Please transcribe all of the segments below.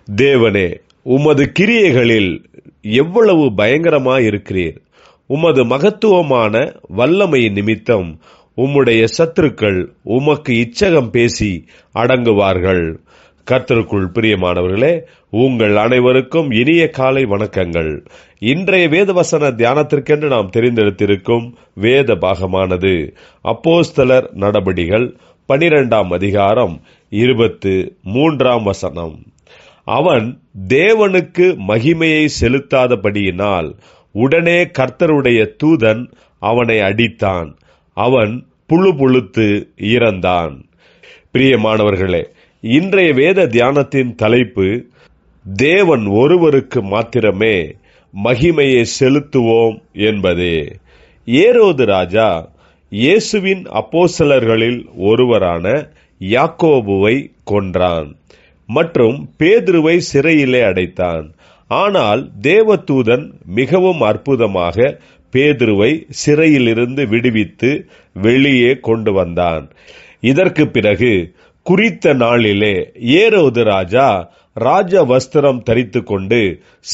தேவனே, உமது கிரியைகளில் எவ்வளவு பயங்கரமாயிருக்கிறீர்! உமது மகத்துவமான வல்லமை நிமித்தம் உம்முடைய சத்துருக்கள் உமக்கு இச்சகம் பேசி அடங்குவார்கள். கர்த்தருக்குள் பிரியமானவர்களே, உங்கள் அனைவருக்கும் இனிய காலை வணக்கங்கள். இன்றைய வேதவசன தியானத்திற்கென்று நாம் தெரிந்தெடுத்திருக்கும் வேத பாகமானது அப்போஸ்தலர் நடபடிகள் 12ஆம் அதிகாரம் 23ஆம் வசனம். அவன் தேவனுக்கு மகிமையை செலுத்தாதபடியினால் உடனே கர்த்தருடைய தூதன் அவனை அடித்தான். அவன் புழுபுழுத்து இறந்தான். பிரியமானவர்களே, இன்றைய வேத தியானத்தின் தலைப்பு தேவன் ஒருவருக்கு மாத்திரமே மகிமையை செலுத்துவோம் என்பதே. ஏரோது ராஜா இயேசுவின் அப்போஸ்தலர்களில் ஒருவரான யாக்கோபுவை கொன்றான் மற்றும் பேதுருவை சிறையிலே அடைத்தான். ஆனால் தேவதூதன் மிகவும் அற்புதமாக பேதுருவை சிறையிலிருந்து விடுவித்து வெளியே கொண்டு வந்தான். இதற்கு பிறகு குறித்த நாளிலே ஏரோது ராஜா ராஜ வஸ்திரம் தரித்து கொண்டு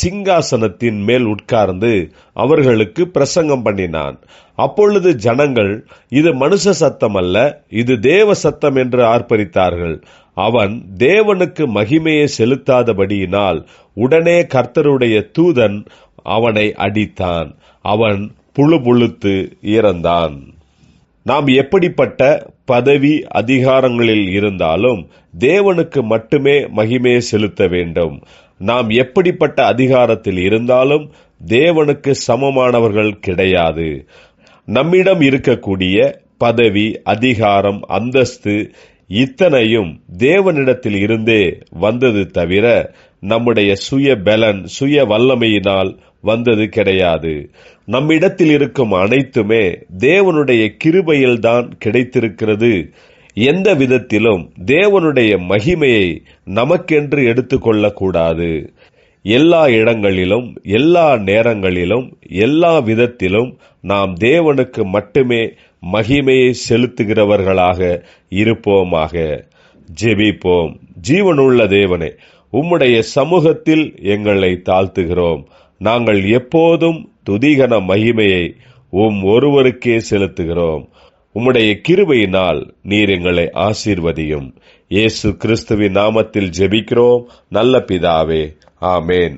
சிங்காசனத்தின் மேல் உட்கார்ந்து அவர்களுக்கு பிரசங்கம் பண்ணினான். அப்பொழுது ஜனங்கள், இது மனுஷ சத்தம் அல்ல, இது தேவ சத்தம் என்று ஆர்ப்பரித்தார்கள். அவன் தேவனுக்கு மகிமையை செலுத்தாதபடியினால் உடனே கர்த்தருடைய தூதன் அவனை அடித்தான். அவன் புழுபுழுத்து இறந்தான். நாம் எப்படிப்பட்ட பதவி அதிகாரங்களில் இருந்தாலும் தேவனுக்கு மட்டுமே மகிமையை செலுத்த வேண்டும். நாம் எப்படிப்பட்ட அதிகாரத்தில் இருந்தாலும் தேவனுக்கு சமமானவர்கள் கிடையாது. நம்மிடம் இருக்கக்கூடிய பதவி, அதிகாரம், அந்தஸ்து இத்தனையும் தேவனிடத்தில் இருந்தே வந்தது தவிர நம்முடைய சுய பலன், சுய வல்லமையினால் வந்தது கிடையாது. நம்மிடத்தில் இருக்கும் அனைத்துமே தேவனுடைய கிருபையில்தான் கிடைத்திருக்கிறது. எந்த விதத்திலும் தேவனுடைய மகிமையை நமக்கென்று எடுத்துக்கொள்ளக்கூடாது. எல்லா இடங்களிலும், எல்லா நேரங்களிலும், எல்லா விதத்திலும் நாம் தேவனுக்கு மட்டுமே மகிமையை செலுத்துகிறவர்களாக இருப்போமாக. ஜெபிப்போம். ஜீவனுள்ள தேவனே, உம்முடைய சமூகத்தில் எங்களை தாழ்த்துகிறோம். நாங்கள் எப்போதும் துதிகன மகிமையை ஒருவருக்கே செலுத்துகிறோம். உம்முடைய கிருபையினால் நீர் எங்களை ஆசீர்வதியும். இயேசு கிறிஸ்துவின் நாமத்தில் ஜெபிக்கிறோம் நல்ல பிதாவே. ஆமேன்.